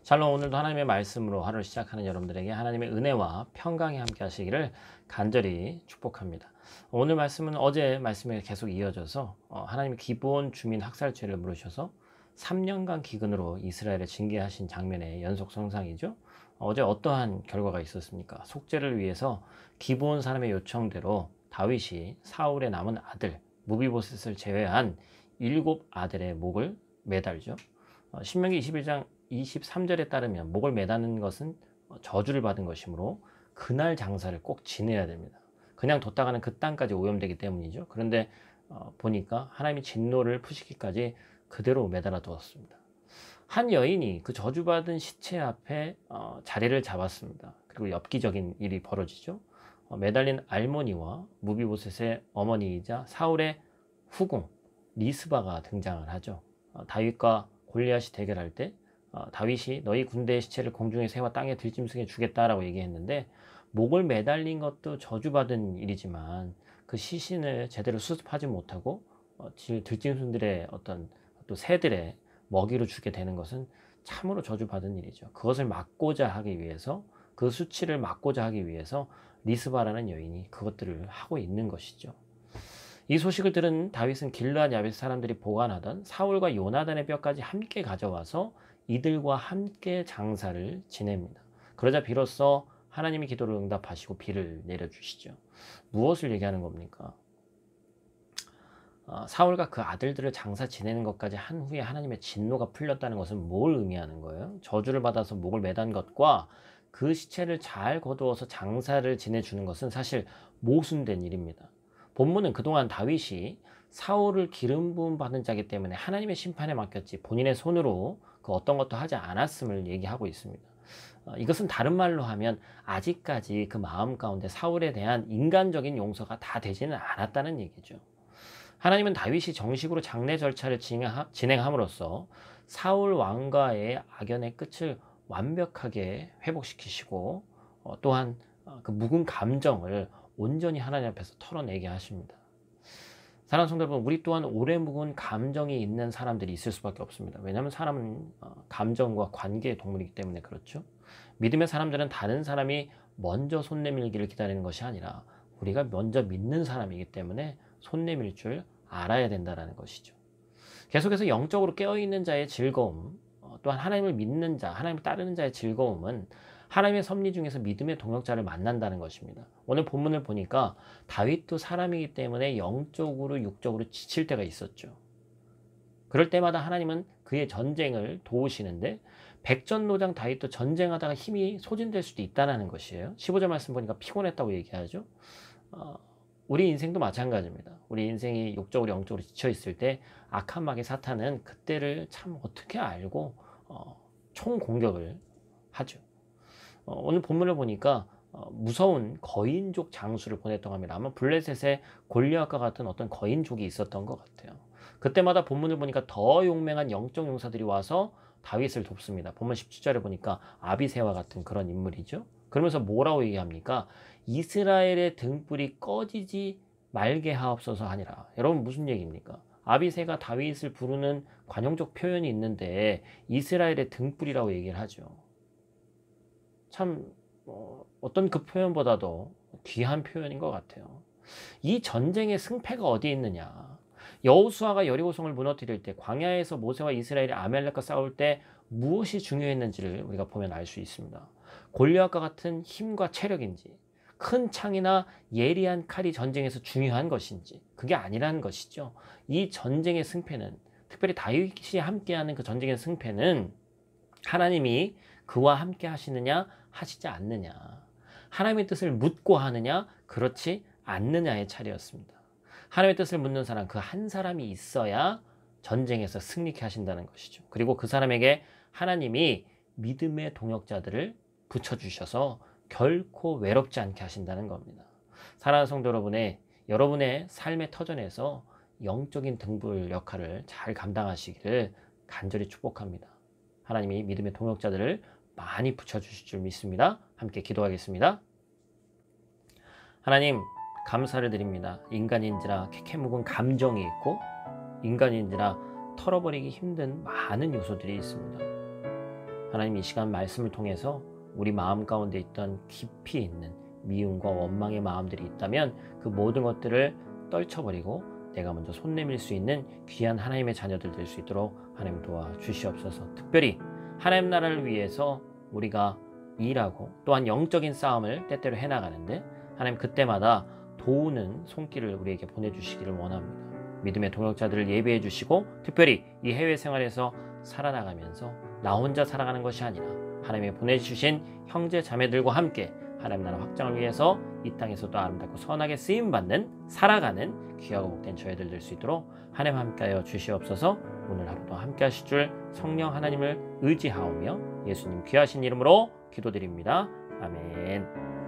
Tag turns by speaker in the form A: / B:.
A: 샬롬. 오늘도 하나님의 말씀으로 하루를 시작하는 여러분들에게 하나님의 은혜와 평강이 함께 하시기를 간절히 축복합니다. 오늘 말씀은 어제 말씀에 계속 이어져서 하나님의 기브온 주민 학살죄를 물으셔서 3년간 기근으로 이스라엘을 징계하신 장면의 연속 성상이죠. 어제 어떠한 결과가 있었습니까? 속죄를 위해서 기브온 사람의 요청대로 다윗이 사울의 남은 아들 무비보셋을 제외한 7 아들의 목을 매달죠. 신명기 21장 23절에 따르면 목을 매다는 것은 저주를 받은 것이므로 그날 장사를 꼭 지내야 됩니다. 그냥 뒀다가는 그 땅까지 오염되기 때문이죠. 그런데 보니까 하나님이 진노를 푸시기까지 그대로 매달아 두었습니다. 한 여인이 그 저주받은 시체 앞에 자리를 잡았습니다. 그리고 엽기적인 일이 벌어지죠. 매달린 알모니와 무비보셋의 어머니이자 사울의 후궁 리스바가 등장을 하죠. 다윗과 골리앗이 대결할 때 다윗이 너희 군대의 시체를 공중에 세워 땅에 들짐승에 주겠다라고 얘기했는데, 목을 매달린 것도 저주받은 일이지만 그 시신을 제대로 수습하지 못하고 들짐승들의 어떤 또 새들의 먹이로 주게 되는 것은 참으로 저주받은 일이죠. 그것을 막고자 하기 위해서, 그 수치를 막고자 하기 위해서 리스바라는 여인이 그것들을 하고 있는 것이죠. 이 소식을 들은 다윗은 길르앗 야베스 사람들이 보관하던 사울과 요나단의 뼈까지 함께 가져와서 이들과 함께 장사를 지냅니다. 그러자 비로소 하나님이 기도를 응답하시고 비를 내려주시죠. 무엇을 얘기하는 겁니까? 사울과 그 아들들을 장사 지내는 것까지 한 후에 하나님의 진노가 풀렸다는 것은 뭘 의미하는 거예요? 저주를 받아서 목을 매단 것과 그 시체를 잘 거두어서 장사를 지내주는 것은 사실 모순된 일입니다. 본문은 그동안 다윗이 사울을 기름 부음 받은 자이기 때문에 하나님의 심판에 맡겼지 본인의 손으로 그 어떤 것도 하지 않았음을 얘기하고 있습니다. 이것은 다른 말로 하면 아직까지 그 마음 가운데 사울에 대한 인간적인 용서가 다 되지는 않았다는 얘기죠. 하나님은 다윗이 정식으로 장례 절차를 진행함으로써 사울 왕과의 악연의 끝을 완벽하게 회복시키시고 또한 그 묵은 감정을 온전히 하나님 앞에서 털어내게 하십니다. 사랑하는 성도 여러분, 우리 또한 오래 묵은 감정이 있는 사람들이 있을 수밖에 없습니다. 왜냐하면 사람은 감정과 관계의 동물이기 때문에 그렇죠. 믿음의 사람들은 다른 사람이 먼저 손 내밀기를 기다리는 것이 아니라 우리가 먼저 믿는 사람이기 때문에 손 내밀 줄 알아야 된다는 것이죠. 계속해서 영적으로 깨어있는 자의 즐거움, 또한 하나님을 믿는 자, 하나님을 따르는 자의 즐거움은 하나님의 섭리 중에서 믿음의 동역자를 만난다는 것입니다. 오늘 본문을 보니까 다윗도 사람이기 때문에 영적으로 육적으로 지칠 때가 있었죠. 그럴 때마다 하나님은 그의 전쟁을 도우시는데 백전노장 다윗도 전쟁하다가 힘이 소진될 수도 있다는 것이에요. 15절 말씀 보니까 피곤했다고 얘기하죠. 우리 인생도 마찬가지입니다. 우리 인생이 육적으로 영적으로 지쳐있을 때 악한 마귀 사탄은 그때를 참 어떻게 알고 총공격을 하죠. 오늘 본문을 보니까 무서운 거인족 장수를 보냈던 겁니다. 아마 블레셋에 골리앗과 같은 어떤 거인족이 있었던 것 같아요. 그때마다 본문을 보니까 더 용맹한 영적 용사들이 와서 다윗을 돕습니다. 본문 17절에 보니까 아비새와 같은 그런 인물이죠. 그러면서 뭐라고 얘기합니까? 이스라엘의 등불이 꺼지지 말게 하옵소서 하니라. 여러분, 무슨 얘기입니까? 아비새가 다윗을 부르는 관용적 표현이 있는데 이스라엘의 등불이라고 얘기를 하죠. 참 어떤 그 표현보다도 귀한 표현인 것 같아요. 이 전쟁의 승패가 어디에 있느냐? 여호수아가 여리고성을 무너뜨릴 때, 광야에서 모세와 이스라엘이 아말렉과 싸울 때 무엇이 중요했는지를 우리가 보면 알 수 있습니다. 골리앗과 같은 힘과 체력인지, 큰 창이나 예리한 칼이 전쟁에서 중요한 것인지, 그게 아니라는 것이죠. 이 전쟁의 승패는, 특별히 다윗이 함께하는 그 전쟁의 승패는 하나님이 그와 함께 하시느냐 하시지 않느냐, 하나님의 뜻을 묻고 하느냐 그렇지 않느냐의 차례였습니다. 하나님의 뜻을 묻는 사람, 그 한 사람이 있어야 전쟁에서 승리케 하신다는 것이죠. 그리고 그 사람에게 하나님이 믿음의 동역자들을 붙여주셔서 결코 외롭지 않게 하신다는 겁니다. 사랑하는 성도 여러분의 삶의 터전에서 영적인 등불 역할을 잘 감당하시기를 간절히 축복합니다. 하나님이 믿음의 동역자들을 많이 붙여주실 줄 믿습니다. 함께 기도하겠습니다. 하나님, 감사를 드립니다. 인간인지라 캐캐 묵은 감정이 있고 인간인지라 털어버리기 힘든 많은 요소들이 있습니다. 하나님 이 시간 말씀을 통해서 우리 마음 가운데 있던 깊이 있는 미움과 원망의 마음들이 있다면 그 모든 것들을 떨쳐버리고 내가 먼저 손 내밀 수 있는 귀한 하나님의 자녀들 될 수 있도록 하나님 도와주시옵소서. 특별히 하나님 나라를 위해서 우리가 일하고 또한 영적인 싸움을 때때로 해나가는데 하나님 그때마다 도우는 손길을 우리에게 보내주시기를 원합니다. 믿음의 동역자들을 예비해 주시고 특별히 이 해외 생활에서 살아나가면서 나 혼자 살아가는 것이 아니라 하나님이 보내주신 형제 자매들과 함께 하나님 나라 확장을 위해서 이 땅에서도 아름답고 선하게 쓰임받는 살아가는 귀하고 복된 저희들 될 수 있도록 하나님 함께하여 주시옵소서. 오늘 하루도 함께 하실 줄 성령 하나님을 의지하오며 예수님 귀하신 이름으로 기도드립니다. 아멘.